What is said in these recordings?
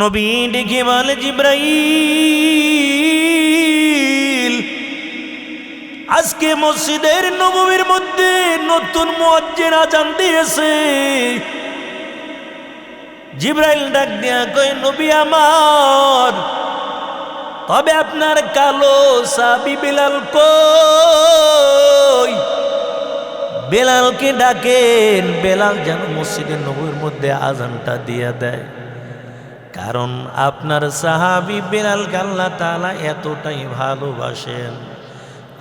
নবী ডেকে বলে, জিব্রাইল, আজকে মসজিদের নববীর মধ্যে নতুন মুয়াজ্জিন আযান দিয়েছে। জিব্রাইল ডাক দিয়া কয়, নবী আমার, তবে আপনার কালো সাহাবী বেলাল কই? বেলালকে ডাকেন, বেলাল যেন মসজিদের নববীর মধ্যে আযানটা দিয়ে দেয়। কারণ আপনার সাহাবী বেলালকে আল্লাহ তাআলা এতটাই ভালোবাসেন,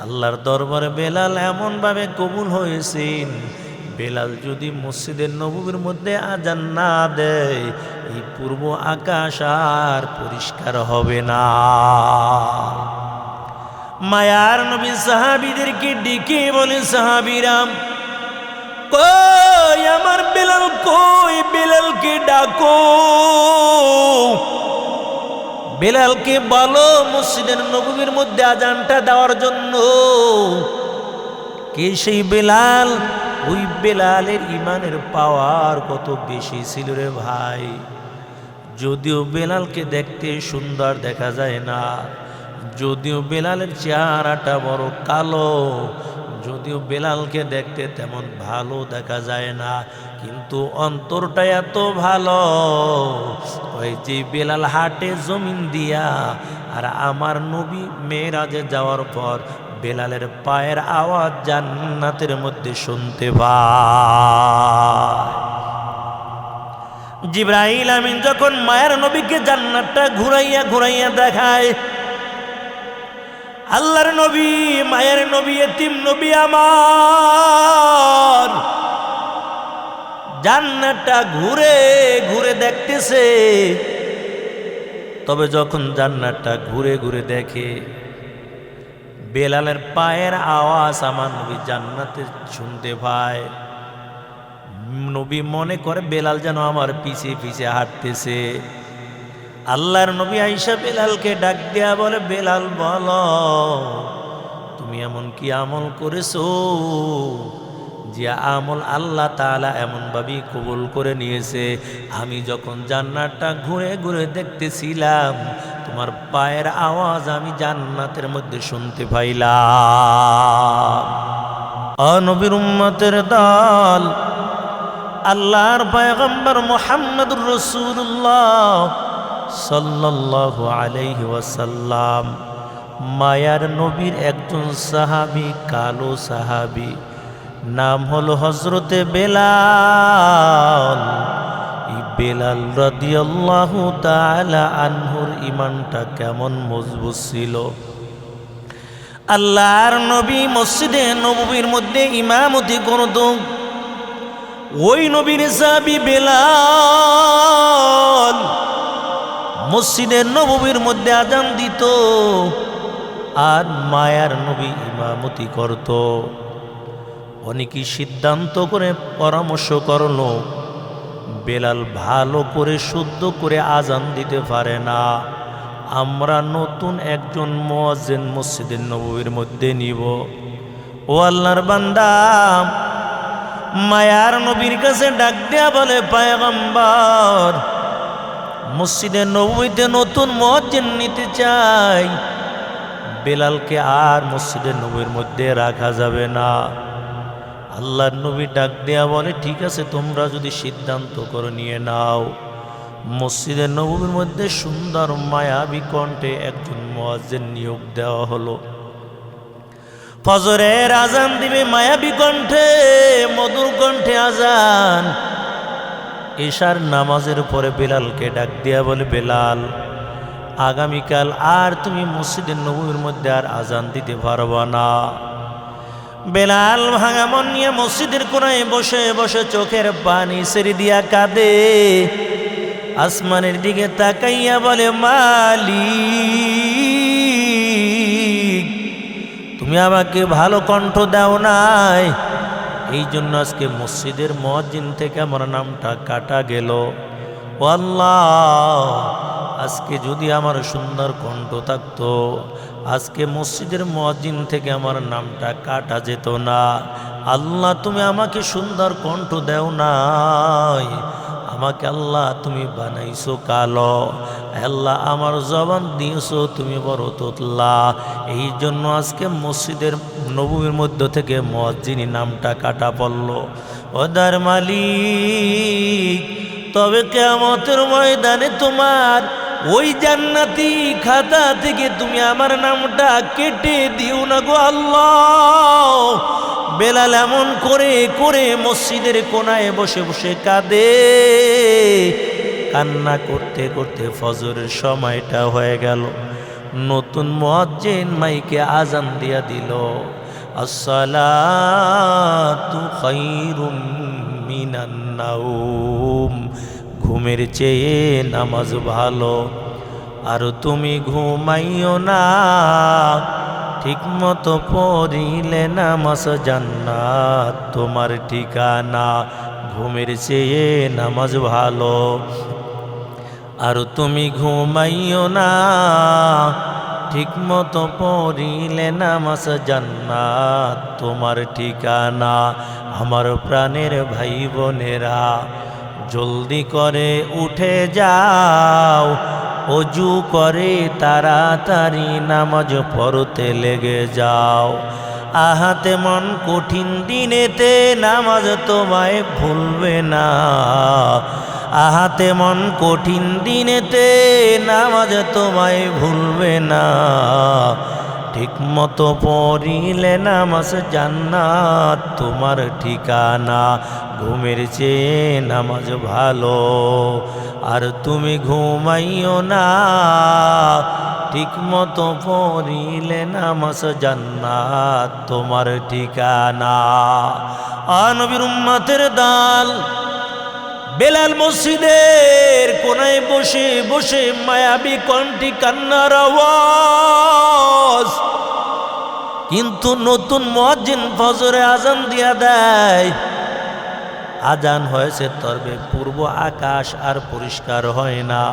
আল্লাহর দরবারে বেলাল এমনভাবে কবুল হয়েছেন, বেলাল যদি মসজিদের নববীর মধ্যে আযান না দেয়, এই পূর্ব আকাশ আর পরিষ্কার হবে না। মায়ার নবী সাহাবীদেরকে ডেকে বলে, সাহাবীরা কই আমার বেলাল কই? বেলালকে ডাকো, বেলালকে বলো মসজিদের নববীর মধ্যে আযানটা দেওয়ার জন্য। কে সেই বেলাল? ওই বেলালের ইমানের পাওয়ার কত বেশি ছিল রে ভাই! যদিও বেলালকে দেখতে সুন্দর দেখা যায় না, যদিও বেলালের চেহারাটা বড় কালো, যদিও বেলালকে দেখতে তেমন ভালো দেখা যায় না, কিন্তু অন্তরটা এত ভালো। ওই যে বেলাল হাটে জমিন দিয়া, আর আমার নবী মেরাজে যাওয়ার পর বেলালের পায়ের আওয়াজ জান্নাতের মধ্যে শুনতে পায়। জিবরাইল আমিন যখন মায়ের নবীকে জান্নাতটা ঘুরাইয়া ঘুরাইয়া দেখায়, আল্লাহর নবী, মায়ের নবী, এতিম নবী আমার জান্নাতটা ঘুরে ঘুরে দেখতেছে। তবে যখন জান্নাতটা ঘুরে ঘুরে দেখে, বেলালের পায়ের আওয়াজ আমার নবী জান্নাতে শুনতে পায়, নবী মনে করে বেলাল যেন আমার পিছে পিছে হাঁটতেছে। আল্লাহর নবী আয়েশা বেলালকে ডাক দেয়া বলে, বেলাল বলো, তুমি এমন কি আমল করেছো যে আমল আল্লাহ তাআলা এমনভাবেই কবুল করে নিয়েছে? আমি যখন জান্নাতটা ঘুরে ঘুরে দেখতেছিলাম, তোমার পায়ের আওয়াজ আমি জান্নাতের মধ্যে শুনতে পাইলাম। নবীর উম্মতের দল, আল্লাহর পয়গম্বর মুহাম্মদুর রাসূলুল্লাহ সাল্লাল্লাহু আলাইহি ওয়াসাল্লাম মায়ার নবীর একজন সাহাবী, কালো সাহাবী, নাম হলো হযরতে বেলাল। এই বেলাল রাদিয়াল্লাহু তাআলা আনহুর ঈমানটা কেমন মজবুত ছিল! আল্লাহর নবী মসজিদে নববীর মধ্যে ইমামতি করত। ওই নবীর সাহাবী বেলাল মসজিদের নববীর মধ্যে আযান দিত, আর মায়ার নবী ইমামতি করত। অনেকেই সিদ্ধান্ত করে পরামর্শ করলো, বেলাল ভালো করে শুদ্ধ করে আযান দিতে পারে না, আমরা নতুন একজন মুয়াজ্জিন মসজিদের নববীর মধ্যে নিব। ও আল্লাহর বান্দা, মায়ার নবীর কাছে ডাক দেয়া বলে, পয়গম্বর, মসজিদের নববীতে নতুন মুয়াজ্জিন নিতে চাই, বেলালকে আর মসজিদের নববীর মধ্যে রাখা যাবে না। আল্লাহর নবী ডাক দেয়া বলে, ঠিক আছে, তোমরা যদি সিদ্ধান্ত করে নিয়ে নাও। মসজিদের নববীর মধ্যে সুন্দর মায়াবী কণ্ঠে একজন মুয়াজ্জিন নিয়োগ দেওয়া হলো। ফজরের আযান দিবে মায়াবী কণ্ঠে, মধুর কণ্ঠে আযান। এশার নামাজের পরে বেলালকে ডাক দিয়া বলে, বেলাল, আগামীকাল আর তুমি মসজিদের নববীর মধ্যে আর আযান দিতে পারবা না। বেলাল ভাঙা মন নিয়ে মসজিদের কোণায় বসে বসে চোখের পানি ছেড়ে দিয়া কাঁদে, আসমানের দিকে তাকাইয়া বলে, মালিক, তুমি আমাকে ভালো কণ্ঠ দাও নাই, এই জন্য আজকে মসজিদের মুয়াজ্জিন থেকে আমার নামটা কাটা গেল। ও আল্লাহ, আজকে যদি আমার সুন্দর কণ্ঠ থাকতো, আজকে মসজিদের মুয়াজ্জিন থেকে আমার নামটা কাটা যেত না। আল্লাহ, তুমি আমাকে সুন্দর কণ্ঠ দেও নাই, আমাকে আল্লাহ তুমি বানাইছো কালো, আল্লাহ আমার জবান দিয়েছো তুমি বড় তোতলা। এই জন্য আজকে মসজিদের নববীর মধ্য থেকে মুয়াজ্জিনী নামটা কাটা পড়ল। ওদার মালিক, তবে কিয়ামতের ময়দানে তোমার ওই জান্নাতি খাতা থেকে তুমি আমার নামটা কেটে দিও না গো আল্লাহ। বেলাল এমন করে করে মসজিদের কোনায় বসে বসে কাঁদে। কান্না করতে করতে ফজরের সময়টা হয়ে গেল। নতুন মুয়াজ্জিন মাইকে আজান দিয়া দিল, আসসালাতু খায়রুম মিনান নাওম, ঘুমের চেয়ে নামাজ ভালো। আর তুমি ঘুমাইও না, ঠিক মতো পড়িলে নামাজ জান্নাত তোমার ঠিকানা। ঘুমের চেয়ে নামাজ ভালো। আর তুমি ঘুমাইও না, ঠিক মতো পড়িলে নামাজ জান্নাত তোমার ঠিকানা। আমার প্রাণের ভাই বোনেরা, জলদি করে উঠে যাও, অজু করে তাড়াতাড়ি নামাজ পড়তে লেগে যাও। আহাতে মন কঠিন দিনেতে নামাজ তোমায় ভুলবে না। আহাতে মন কঠিন দিনেতে নামাজ তোমায় ভুলবে না। ঠিক মতো পড়িলে নামাজ জান্নাত তোমার ঠিকানা। ঘুমের চেয়ে নামাজ ভালো। আর তুমি ঘুমাইও না, ঠিক মতো পড়িলে নামাজ জান্নাত তোমার ঠিকানা। নবীর উম্মতের দল বেলাল মসজিদের কোনায় বসে বসে মায়াবী কণ্ঠে কান্নার আওয়াজ। কিন্তু নতুন মুয়াজ্জিন ফজরে আজান দিয়া দেয়। আজান হয়েছে, তবে পূর্ব আকাশ আর পরিষ্কার হয় না।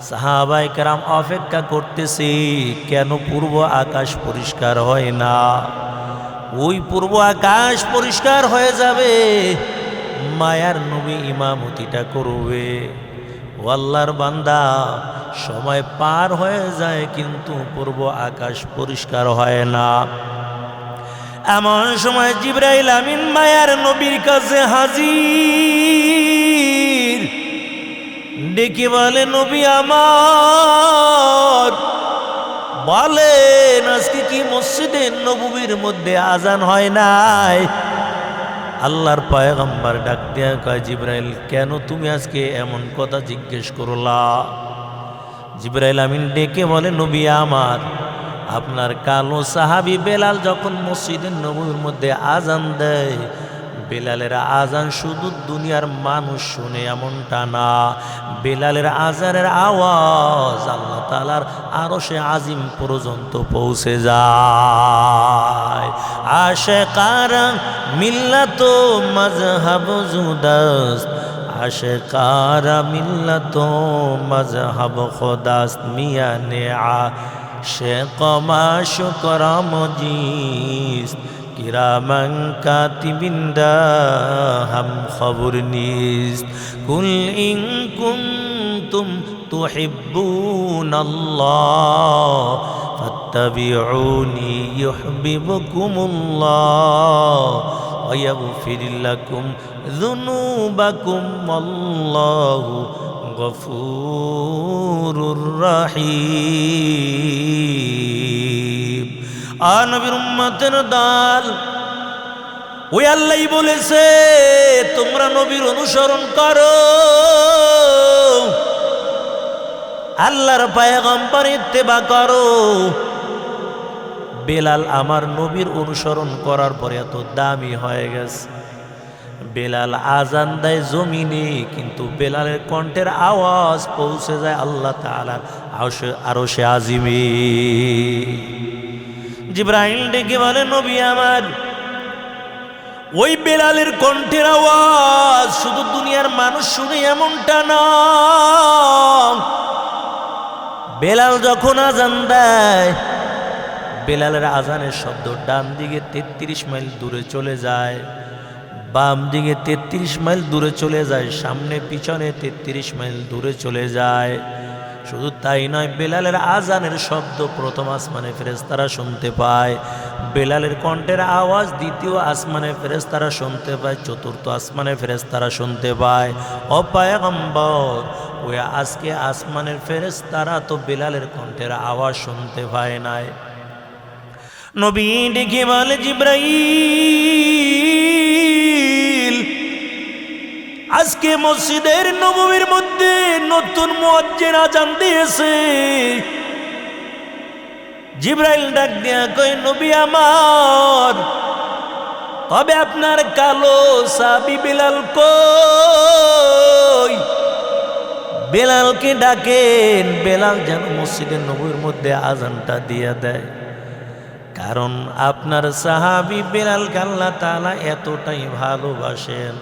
সাহাবায়ে কেরাম অপেক্ষা করতেছি, কেন পূর্ব আকাশ পরিষ্কার হয় না? ওই পূর্ব আকাশ পরিষ্কার হয়ে যাবে, মায়ার নবী ইমামতিটা করবে। ও আল্লাহর বান্দা, সময় পার হয়ে যায় কিন্তু পূর্ব আকাশ পরিষ্কার হয় না। এমন সময় জিবরাইল আমিন মায়ার নবীর কাছে হাজির। ডেকে বলে, নবী আমার, বলেন আজকে কি মসজিদে নববীর মধ্যে আজান হয় নাই? আল্লাহর পয়গম্বর ডাক দিয়া কয়, জিবরাইল কেন তুমি আজকে এমন কথা জিজ্ঞেস করলা? জিবরাইল আমিন ডেকে বলে, নবী আমার, আপনার কালো সাহাবী বেলাল যখন মসজিদের নববীর মধ্যে আজান দেয়, বেলালের আজান শুধু দুনিয়ার মানুষ শুনে এমনটা না। বেলালের আজানের আওয়াজ আল্লাহ তাআলার আরশে আজিম পর্যন্ত পৌঁছে যায়। আশিকারা মিল্লাত মাযহাব জুদাস, আশিকারা মিল্লাত মাযহাব খুদাস, মিয়ানে আশিক মাশুক রামজিস, কিরামান কাতিবিন্দা হাম খবর নিস। কুল ইন কুনতুম তুহিব্বুনাল্লাহ ফাত্তাবিউনি ইউহিব্বুকুমুল্লাহ ওয়া ইয়াগফির লাকুম যুনুবাকুম আল্লাহু গফুরুর রহিম। নবীর উম্মতের দল, ওই আল্লাহই বলেছে তোমরা নবীর অনুসরণ করো, আল্লাহর পয়গম্বর ইত্তেবা করো। বেলাল আমার নবীর অনুসরণ করার পরে এত দামি হয়ে গেছে। বেলাল আজান দেয় জমিনে, কিন্তু বেলালের কণ্ঠের আওয়াজ পৌঁছে যায় আল্লাহ তাআলার আরশে আজিমে। জিবরাইল ডেকে বলে, নবী আমার, ওই বেলালের কণ্ঠের আওয়াজ শুধু দুনিয়ার মানুষ শুনে এমনটা না। বেলাল যখন আজান দেয়, বেলালের আজানের শব্দ ডান দিকে 33 মাইল দূরে চলে যায়। বাম দিকে 33 মাইল দূরে চলে যায়, সামনে পিছনে 33 মাইল দূরে চলে যায়। শুধু তাই নয়, বেলালের আজানের শব্দ প্রথম আসমানে ফেরেশতারা শুনতে পায়, বেলালের কণ্ঠের আওয়াজ দ্বিতীয় আসমানে ফেরেশতারা শুনতে পায়, চতুর্থ আসমানে ফেরেশতারা শুনতে পায়। ও পয়গম্বর, ওই আজকে আসমানের ফেরেশতারা তো বেলালের কণ্ঠের আওয়াজ শুনতে পায় নাই। নবী ডেকে বলে, জিবরাইল, আজকে মসজিদের নববীর মধ্যে নতুন মুয়াজ্জিন আজান দিয়েছে। জিবরাইল ডাক দিয়া কয়, নবী আমার, তবে আপনার কালো সাহাবী বেলাল কই? বেলালকে ডাকেন, বেলাল যেন মসজিদের নববীর মধ্যে আজানটা দিয়ে দেয়। কারণ আপনার সাহাবী বেলালকে আল্লাহ তাআলা এতটাই ভালোবাসেন,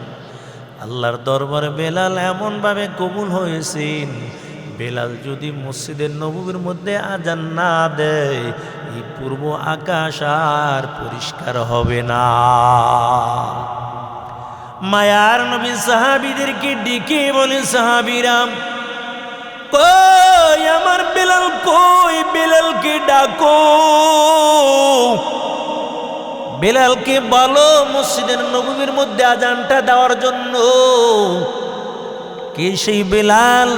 আল্লাহর দরবারে বেলাল এমনভাবে কবুল হয়েছেন, বেলাল যদি মসজিদের নববীর মধ্যে আজান না দেয়, এই পূর্ব আকাশ আর পরিষ্কার হবে না। মায়ার নবী সাহাবীদেরকে ডেকে বলে, সাহাবীরা কই আমার বেলাল কই? বেলালকে ডাকো, বেলালকে বলো মসজিদের নববীর মধ্যে আজানটা দেওয়ার জন্য। কে সেই বেলাল?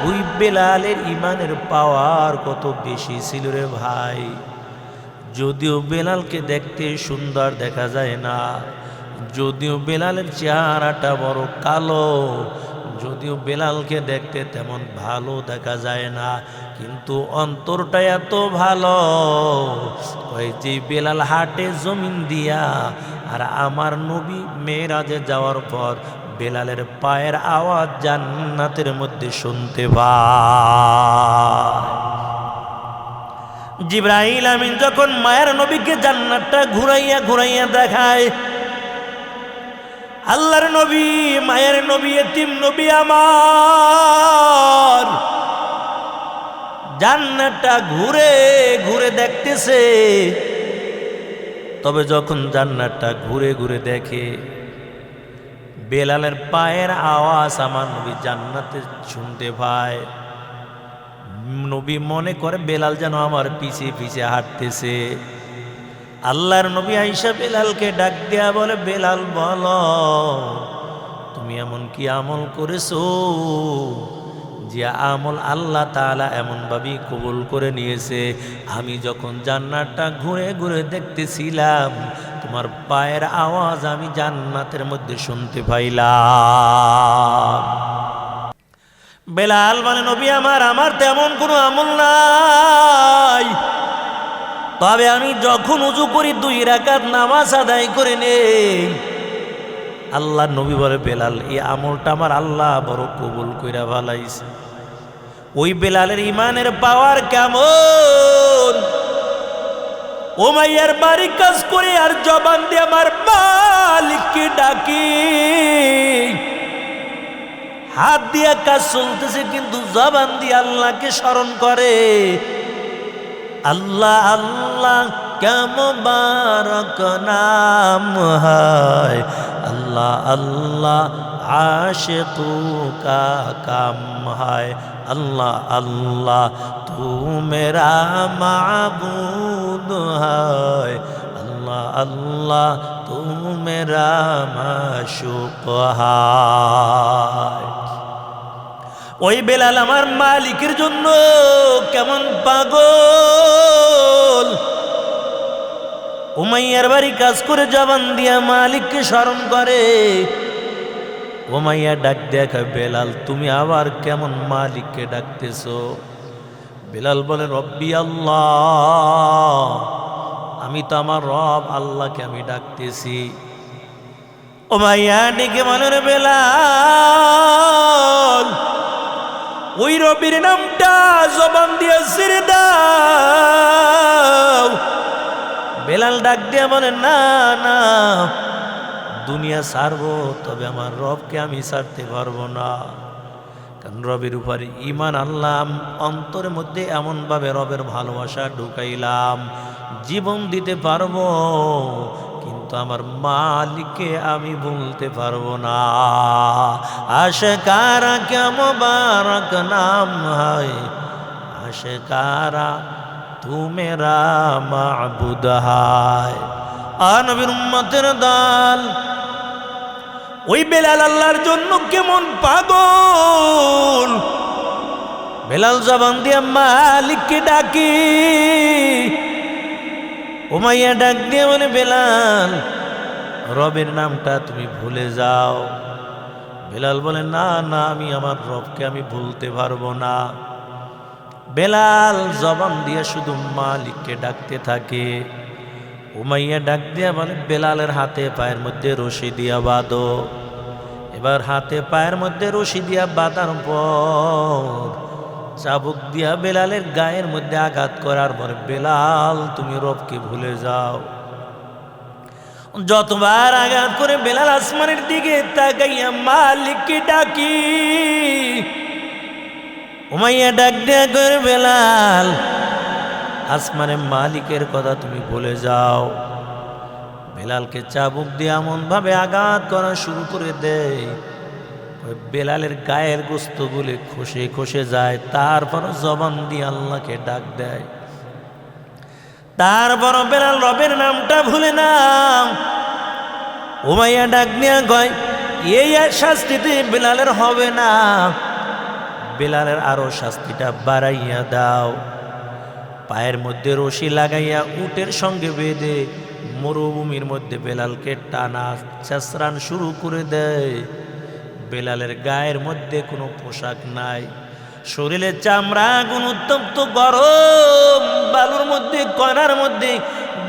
ওই বেলালের ইমানের পাওয়ার কত বেশি ছিল রে ভাই। যদিও বেলালকে দেখতে সুন্দর দেখা যায় না, যদিও বেলালের চেহারাটা বড় কালো, যদিও বেলালকে দেখতে তেমন ভালো দেখা যায় না, কিন্তু অন্তরটা এত ভালো। ওই যে বেলাল হাটে জমিন দিয়া, আর আমার নবী মেরাজে যাওয়ার পর বেলালের পায়ের আওয়াজ জান্নাতের মধ্যে শুনতে পায়। জিবরাইল আমিন যখন মায়ের নবীকে জান্নাতটা ঘুরাইয়া ঘুরাইয়া দেখায়, আল্লাহর নবী, মায়ের নবী, এতিম নবী আমার জান্নাতটা ঘুরে ঘুরে দেখতেছে। তবে যখন জান্নাতটা ঘুরে ঘুরে দেখে, বেলালের পায়ের আওয়াজ আমার নবী জান্নাতে শুনতে পায়, নবী মনে করে বেলাল যেন আমার পিছে পিছে হাঁটতেছে। আল্লাহর নবী আয়েশা বেলালকে ডাক দেয়া বলে, বেলাল বলো, তুমি এমন কি আমল করেছো যে আমল আল্লাহ তাআলা এমনভাবেই কবুল করে নিয়েছে? আমি যখন জান্নাতটা ঘুরে ঘুরে দেখতেছিলাম, তোমার পায়ের আওয়াজ আমি জান্নাতের মধ্যে শুনতে পাইলাম। বেলাল বলে, নবী আমার তেমন কোনো আমল নাই, তবে আমি যখন উযু করি 2 রাকাত নামাজ আদায় করে নেই। আল্লাহ নবী বলে, বেলাল, এই আমলটা আমার আল্লাহ বড় কবুল কইরা ভালাইছে। ওই বেলালের ইমানের পাওয়ার কেমন! উমাইয়ার বাড়ি কাজ করে আর জবান দিয়ে আমার মালিককে ডাকি, হাত দিয়ে কাজ চলতেছে কিন্তু জবান দিয়ে আল্লাহকে স্মরণ করে। আল্লাহ আল্লাহ কেমন মুবারক নাম হয়, আল্লাহ আল্লাহ আশিকু কা কাম হয়, আল্লাহ আল্লাহ তু মেরা মাবুদ হয়, আল্লাহ আল্লাহ তু মেরা মাশুক হয়। ওই বেলাল আমার মালিকের জন্য কেমন পাগল! উমাইয়ার বাড়ি কাজ করে জবান দিয়া মালিককে স্মরণ করে। উমাইয়া ডাক দেখা, বেলাল তুমি আবার কেমন মালিককে ডাকতেছো? বেলাল বলে, রব্বি আল্লাহ, আমি তো আমার রব আল্লাহকে আমি ডাকতেছি। উমাইয়া ডেকে বলে, রে বেলাল, ওই রবির নামটা জবান দিয়ে ছেড়ে দাও। বেলাল ডাক দিয়ে বলে, না না, দুনিয়া ছাড়বো, তবে আমার রবকে আমি ছাড়তে পারবো না। কারণ রবের উপরে ঈমান আনলাম, অন্তরের মধ্যে এমনভাবে রবের ভালোবাসা ঢুকাইলাম, জীবন দিতে পারবো, কিন্তু কিন্তু আমার মালিককে আমি ভুলতে পারবো না। আশকারা কে মুবারক নাম হয়, আশকারা তু মেরা মাবুদ হয়। আর নবীর উম্মতের দল ওই বেলাল আল্লাহর জন্য কেমন পাগল। বেলাল জবান দিয়ে মালিককে ডাকি, উমাইয়া ডাক দিয়ে বলে, বেলাল রবের নামটা তুমি ভুলে যাও। বেলাল বলে, না না, আমি আমার রবকে আমি ভুলতে পারবো না। বেলাল জবান দিয়ে শুধু মালিককে ডাকতে থাকে। উমাইয়া ডাক দিয়া বলে, বেলালের হাতে পায়ের মধ্যে রশি দিয়া বাঁধো। এবার হাতে পায়ের মধ্যে রশি দিয়া বাঁধার পর চাবুক দিয়া বেলালের গায়ের মধ্যে আঘাত করার পর, বেলাল তুমি রবকে ভুলে যাও। যতবার আঘাত করে বেলাল আসমানের দিকে তাকাইয়া মালিককে ডাকি। উমাইয়া ডাক দেয়া করে, বেলাল আসমানের মালিকের কথা তুমি ভুলে যাও। বেলালকে চাবুক দিয়ে এমন ভাবে আঘাত করা শুরু করে দেয়, ওই বেলালের গায়ের গোস্তগুলি খসে খসে যায়। তারপর জবান দিয়ে আল্লাহকে ডাক দেয়। তারপর বেলাল রবের নামটা ভুলে না। উমাইয়া ডাক নিয়ে কয়, এই শাস্তিতে বেলালের হবে না, বেলালের আরো শাস্তিটা বাড়াইয়া দাও। পায়ের মধ্যে রশি লাগাইয়া উটের সঙ্গে বেঁধে মরুভূমির মধ্যে বেলালকে টানা চেঁচড়ান শুরু করে দেয়। বেলালের গায়ের মধ্যে কোনো পোশাক নাই, শরীরের চামড়া গুণ উত্তপ্ত গরম বালুর মধ্যে কয়নার মধ্যে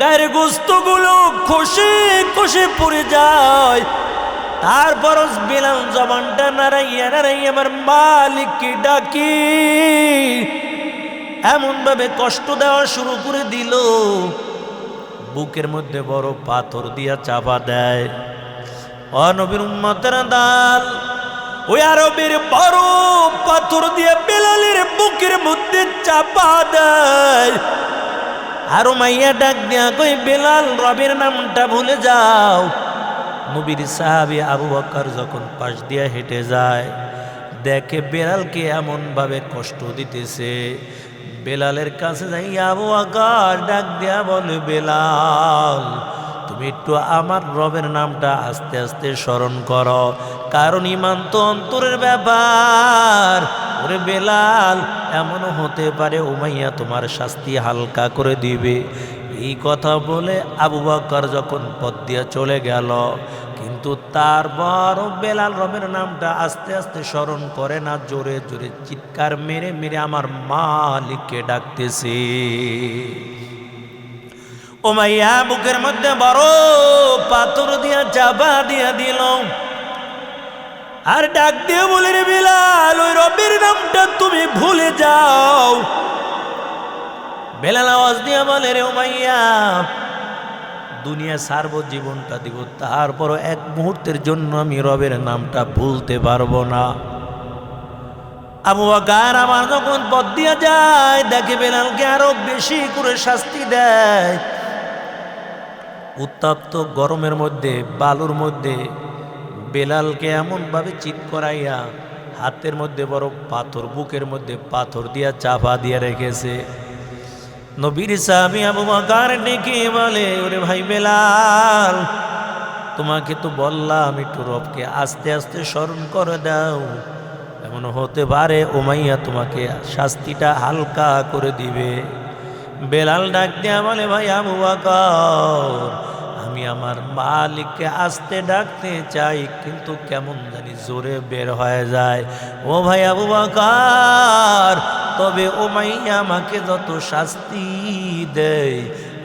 গায়ের গোস্তগুলো খসে খসে পড়ে যায়। তারপর বেলাল জবানটা নাড়াইয়া নাড়াইয়া আমার মালিককে ডাকি, এমন ভাবে কষ্ট দেওয়া শুরু করে দিল, বুকের মধ্যে বড় পাথর দিয়া চাপা দেয়। ও নবীর উম্মতের দল, ওই আরবের বড় পাথর দিয়ে বেলালের বুকের মধ্যে চাপা দেয়। আর মাইয়া ডাক দিয়া কই, বেলাল রবের নামটা ভুলে যাও। নবীর সাহাবী আবু বকর যখন পাশ দিয়া হেঁটে যায়, দেখে বেলালকে এমন ভাবে কষ্ট দিতেছে। বেলালের কাছে যাই আবু বকর ডাক দিয়া বলে, বেলাল তুমি একটু আমার রবের নামটা আস্তে আস্তে স্মরণ করো, কারণ ঈমান তো অন্তরের ব্যাপার। ওরে বেলাল, এমনও হতে পারে উমাইয়া তোমার শাস্তি হালকা করে দিবে। এই কথা বলে আবু বকর যখন পথ দিয়া চলে গেল, কিন্তু তারপর বেলাল রবের নামটা আস্তে আস্তে স্মরণ করে না, জোরে জোরে চিৎকার মেরে মেরে আমার মালিককে ডাকতেছে। উমাইয়া বুকের মধ্যে বড় পাথর দিয়া চাপা দিয়া দিল, আর ডাক দিয়ে বলে, রে বেলাল ওই রবের নামটা তুমি ভুলে যাও। বেলাল আওয়াজ দিয়া বলে, রে উমাইয়া দুনিয়া ছাড়বো, জীবনটা দিব, তারপরও এক মুহূর্তের জন্য আমি রবের নামটা ভুলতে পারবো না। আবু বকর আমার যখন পথ দিয়া যায়, দেখে বেলালকে আরো বেশি করে শাস্তি দেয়। উত্তপ্ত গরমের মধ্যে বালুর মধ্যে বেলালকে এমনভাবে চিৎ করাইয়া হাতের মধ্যে বড় পাথর, বুকের মধ্যে পাথর দিয়া চাপা দিয়ে রেখেছে। নবীর সাহাবী আবু বকর ডেকে বলে, ওরে ভাই বেলাল, তোমাকে তো বললাম একটু রবকে আস্তে আস্তে স্মরণ করে দাও, এমন হতে পারে উমাইয়া তোমাকে শাস্তিটা হালকা করে দিবে। বেলাল ডাক দিয়া বলে, ভাই আবু বকর, আমি আমার মালিককে আস্তে ডাকতে চাই, কিন্তু কেমন জানি জোরে বের হয়ে যায়। ও ভাই আবু বকর, তবে উমাইয়া আমাকে যত শাস্তি দেয়,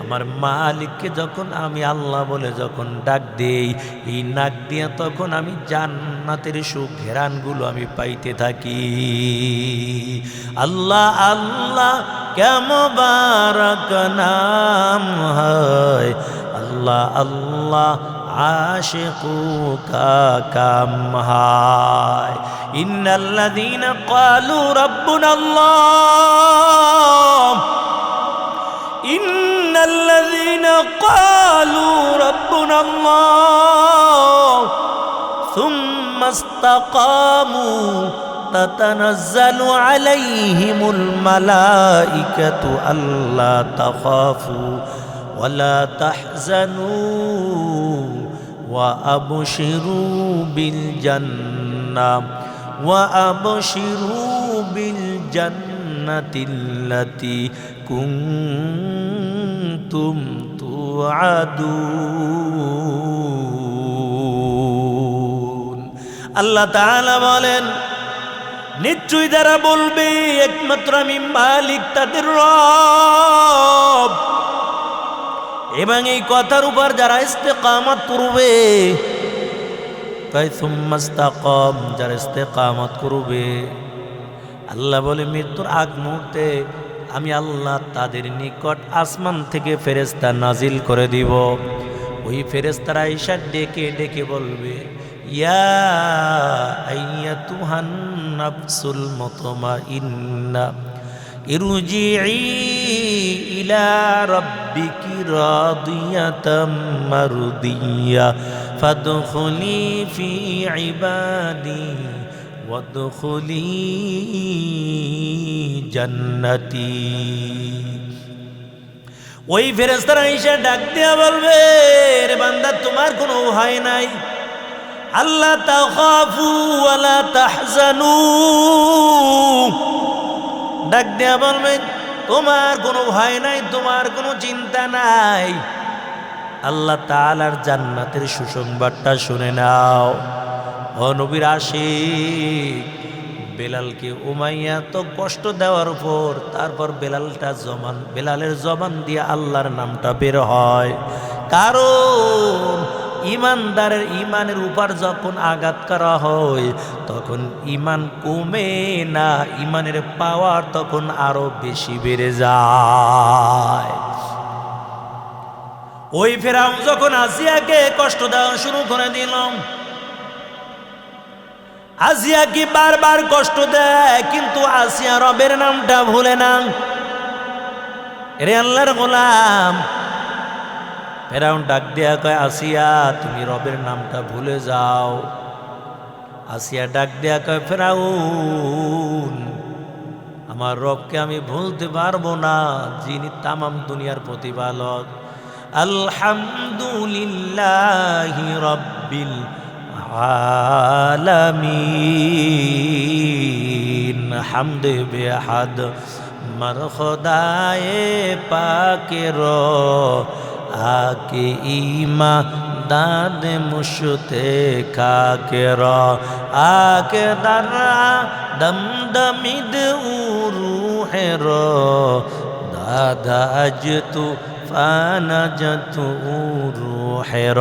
আমার মালিককে যখন আমি আল্লাহ বলে যখন ডাক দেই, এই নাক দিয়া তখন আমি জান্নাতের সুখ ঘেরানগুলো আমি পাইতে থাকি। আল্লাহ আল্লাহ কে মুবারক নাম হয়, আল্লাহ আল্লাহ আশিকু কা কাম হয়। ইন্নাল্লাযীনা ক্বালু রাব্বুনাল্লাহ, ইন্নাল্লাযীনা قالوا ربنا الله ثم استقاموا تتنزل عليهم الملائكة ألا تخافوا ولا تحزنوا وأبشروا بالجنة التي كنتم توعدون আল্লাহ তাআলা বলেন নিশ্চয়ই যারা বলবে একমাত্র আমি মালিক তাদের রব এবং এই কথার উপর যারা ইস্তেকামত করবে তাই সুম্মাস্তাকাম যারা ইস্তেকামত করবে আল্লাহ বলে মৃত্যুর আগ মুহূর্তে আমি আল্লাহ তাদের নিকট আসমান থেকে ফেরেশতা নাজিল করে দিব ওই ফেরেশতারা ঈশা ডেকে ডেকে বলবে ইয়া আইয়াতুহান নাফসুল মুতমাইন্না ইরজিই ইলা রাব্বিকি রাদিয়াতাম মারদিয়া ফাদখুলি ফি ইবাদি ওয়াদখুলি জান্নাতি ওই ফেরেশতারা এসে ডাক দিয়া বলবে রে বান্দা তোমার কোনো ভয় নাই আল্লাহ তাখাফু ওয়ালা তাহজানু ডাক দিয়া বলবে তোমার কোনো ভয় নাই তোমার কোনো চিন্তা নাই আল্লাহ তাআলার জান্নাতের সুসংবাদটা শুনে নাও ও নবীর আশিক বেলালকে উমাইয়া তো কষ্ট দেওয়ার পর তারপর বেলালের জবান দিয়ে আল্লাহর নামটা বের হয় কারণ ইমানদারের ইমানের উপর যখন আঘাত করা হয় তখন ইমান কমে না ইমানের পাওয়ার তখন আরো বেশি বেড়ে যায় ওই ফেরাউন যখন আসিয়াকে কষ্ট দেওয়া শুরু করে দিল আসিয়া কি বারবার কষ্ট দেয় কিন্তু আসিয়া রবের নামটা ভুলে না রে আল্লাহর গোলাম ফেরাউন ডাক দেয়া কয় আসিয়া তুমি রবের নামটা ভুলে যাও আসিয়া ডাক দেয়া কয় ফেরাউন আমার রবকে আমি ভুলতে পারবো না যিনি তামাম দুনিয়ার প্রতিপালক আলহামদুলিল্লাহি রাব্বিল আলামিন হামদে বেহাদ মার খোদায়ে পাকের আকে ইমা দাদ মুশতে খাকের আকে দারা দমদমিদ উরুহের দাদা আজতু ফানাজতু উরুহের